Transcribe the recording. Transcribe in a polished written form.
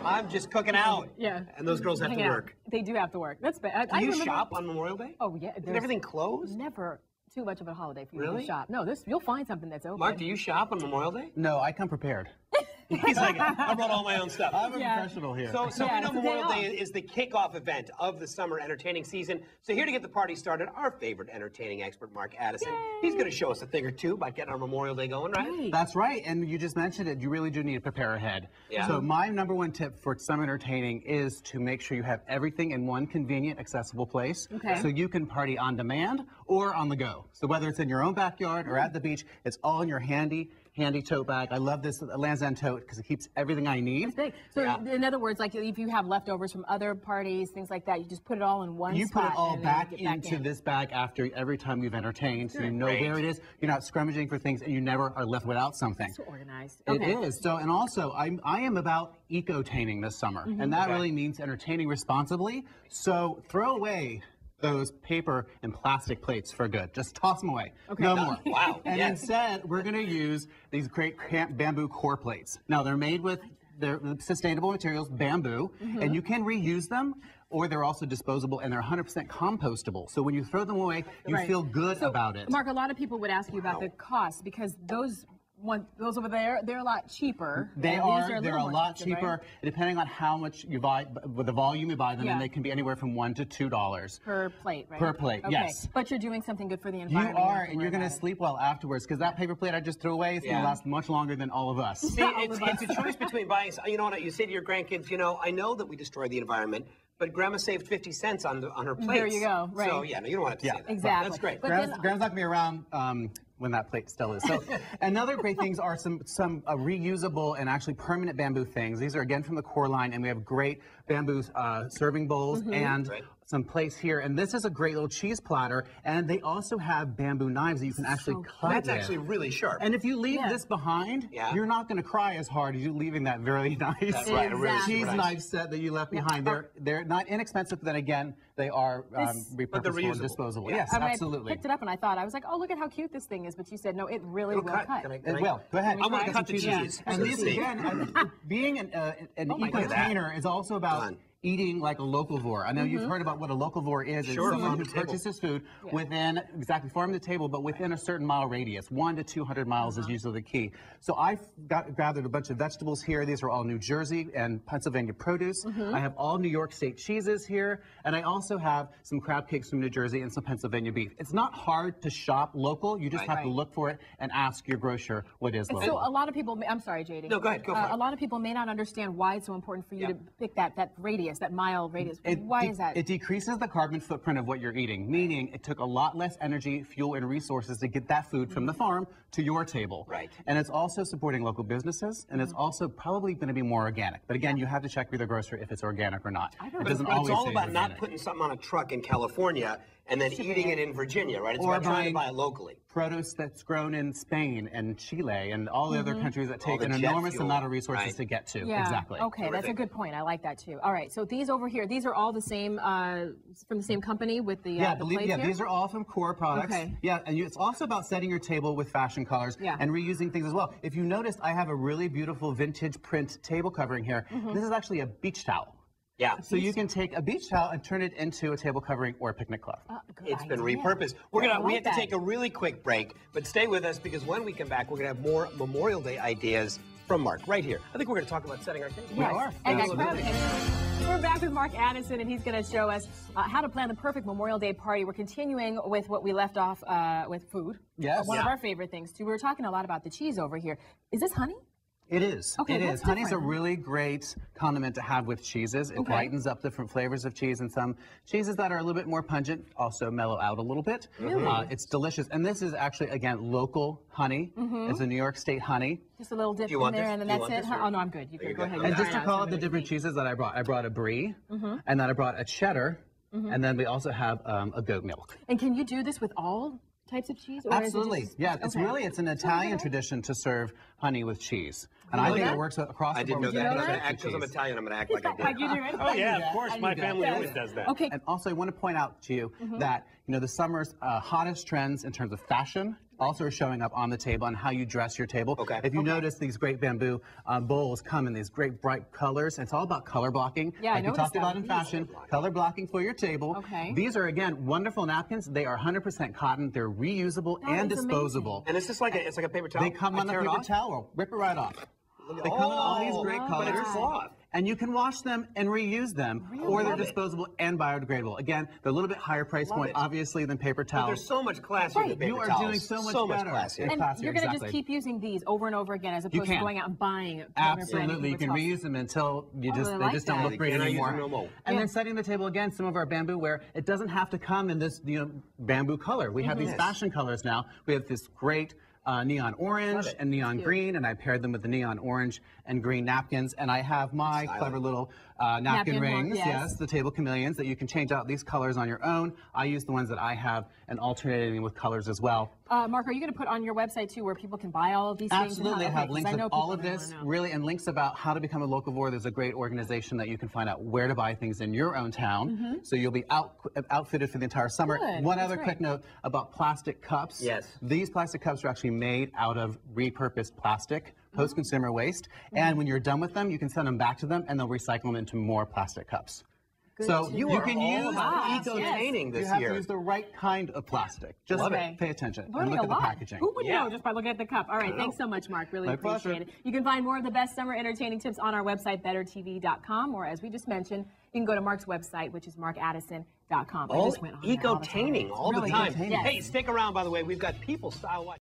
I'm just cooking out. Yeah. And those girls have to work. They do have to work. That's bad. Do you shop on Memorial Day? Oh, yeah. Is everything closed? Never too much of a holiday for you Really? to shop. No, you'll find something that's open. Mark, do you shop on Memorial Day? No, I come prepared. He's like, I brought all my own stuff. I'm a professional here. So we know Memorial Day is the kickoff event of the summer entertaining season. So here to get the party started, our favorite entertaining expert, Mark Addison. Yay. He's going to show us a thing or two about getting our Memorial Day going, right? That's right. And you just mentioned it. You really do need to prepare ahead. Yeah. So my #1 tip for summer entertaining is to make sure you have everything in one convenient, accessible place. Okay. So you can party on demand or on the go. So whether it's in your own backyard or at the beach, it's all in your handy tote bag. I love this Land's End tote because it keeps everything I need. That's big. So in other words, like if you have leftovers from other parties, things like that, you just put it all in one spot. You put it all back into this bag after every time you've entertained, so you know where it is. You're not scrummaging for things, and you never are left without something. So organized. It is. So, and also, I am about eco-taining this summer, and that really means entertaining responsibly. So throw away those paper and plastic plates for good. Just toss them away. No more. Wow. And instead, we're going to use these great bamboo core plates. Now, they're made with sustainable materials, bamboo, and you can reuse them, or they're also disposable, and they're 100% compostable. So when you throw them away, you feel good about it. Mark, a lot of people would ask you about the cost because those over there, they're a lot cheaper. They're a lot cheaper, right? Depending on how much you buy, with the volume you buy them, and they can be anywhere from $1 to $2 per plate, right? Per plate, yes. But you're doing something good for the environment. You are, and you're going to sleep well afterwards, because that paper plate I just threw away is going to last much longer than all of us. See, it's a choice between buying. You know what you say to your grandkids? You know, I know that we destroy the environment, but Grandma saved 50 cents on her plates. There you go. Right. So yeah, no, you don't want to say that. Exactly. That's great. Grandma's not going to be around when that plate still is. So another great things are some reusable and actually permanent bamboo things. These are again from the core line, and we have great bamboo serving bowls and some plates here. And this is a great little cheese platter, and they also have bamboo knives that you can actually cut. That's actually really sharp. And if you leave this behind, you're not going to cry as hard as you leaving that very nice cheese knife set that you left behind. They're not inexpensive, but then again, they are repurposable and disposable. Yes, absolutely. I picked it up and I was like, oh, look at how cute this thing is. But you said, no, it really will cut. It will. Go ahead. I'm going to cut the cheese. And this, again, being an eco-tainer is also about eating like a local-vore. I know you've heard about what a local-vore is. It's someone who purchases food within, farm to table, but within a certain mile radius. 100 to 200 miles is usually the key. So I've gathered a bunch of vegetables here. These are all New Jersey and Pennsylvania produce. I have all New York State cheeses here, and I also have some crab cakes from New Jersey and some Pennsylvania beef. It's not hard to shop local. You just have to look for it and ask your grocer what is local. So a lot of people, I'm sorry, JD. No, go ahead. Go for it. A lot of people may not understand why it's so important for you to pick that radius, that mile radius. Why is that? It decreases the carbon footprint of what you're eating, meaning it took a lot less energy, fuel, and resources to get that food from the farm to your table. Right. And it's also supporting local businesses, and it's also probably going to be more organic. But again, you have to check with your grocer if it's organic or not. It's all about not putting something on a truck in California and then eating it in Virginia, right? It's about trying to buy it locally. Produce that's grown in Spain and Chile and all the other countries that take an enormous amount of resources to get to. Yeah. Exactly. Okay, that's a good point. I like that too. All right, so these over here, these are all the same, from the same company with the plates here? These are all from Core products. Okay. Yeah, and it's also about setting your table with fashion colors and reusing things as well. If you noticed, I have a really beautiful vintage print table covering here. This is actually a beach towel. Yeah. So you can take a beach towel and turn it into a table covering or a picnic cloth. It's been repurposed. We have to take a really quick break, but stay with us because when we come back, we're going to have more Memorial Day ideas from Mark right here. I think we're going to talk about setting our table. We are. And we're back with Mark Addison, and he's going to show us how to plan the perfect Memorial Day party. We're continuing with what we left off with food. Yes. One of our favorite things, too. We were talking a lot about the cheese over here. Is this honey? It is. Okay, it is. Honey's a really great condiment to have with cheeses. It brightens up different flavors of cheese, and some cheeses that are a little bit more pungent also mellow out a little bit. It's delicious. And this is actually, again, local honey. It's a New York State honey. Just a little dip in there, and then that's it. Oh, no, I'm good. You can go ahead. And just to call out the different cheeses that I brought a brie, and then I brought a cheddar, and then we also have a goat milk. And can you do this with all types of cheese? Or Absolutely. is it just, it's an Italian tradition to serve honey with cheese. And I think it works across the board. I didn't know that. Because I'm Italian, I'm going to act like I did. Oh, yeah, of course. My family always does that. Okay. And also, I want to point out to you that, the summer's hottest trends in terms of fashion also are showing up on the table and how you dress your table. Okay. If you notice, these great bamboo bowls come in these great bright colors. It's all about color blocking. Yeah, like we talked about in fashion, color blocking for your table. Okay. These are, again, wonderful napkins. They are 100% cotton. They're reusable and disposable. And it's just like it's like a paper towel. They come on the paper towel. Rip it right off. They come in all these great colors. But it's cloth. And you can wash them and reuse them, or they're disposable and biodegradable. Again, they're a little bit higher price point, obviously, than paper towels. But they're so much classier than paper You are towels. doing so much better. classier. And you're going to just keep using these over and over again as opposed to going out and buying it. Absolutely. You can reuse them until you they just don't look great anymore. And then setting the table again, some of our bamboo ware, it doesn't have to come in this bamboo color. We have these fashion colors now. We have this great neon orange and neon green, and I paired them with the neon orange and green napkins, and I have my clever little napkin rings, the table chameleons, that you can change out these colors on your own. I use the ones that I have and alternating with colors as well. Mark, are you going to put on your website too where people can buy all of these things? Absolutely. I have links of all of this, really, and links about how to become a locavore. There's a great organization that you can find out where to buy things in your own town, so you'll be outfitted for the entire summer. One other quick note about plastic cups. Yes. These plastic cups are actually made out of repurposed plastic, post-consumer waste, and when you're done with them, you can send them back to them, and they'll recycle them into more plastic cups. So you can use Eco-Taining this year. You have to use the right kind of plastic. Just pay attention and look at the packaging. Who would know just by looking at the cup? All right, thanks so much, Mark. Really appreciate it. You can find more of the best summer entertaining tips on our website, bettertv.com, or as we just mentioned, you can go to Mark's website, which is markaddison.com. Eco-Taining all the time. Yes. Hey, stick around, by the way. We've got people style watch.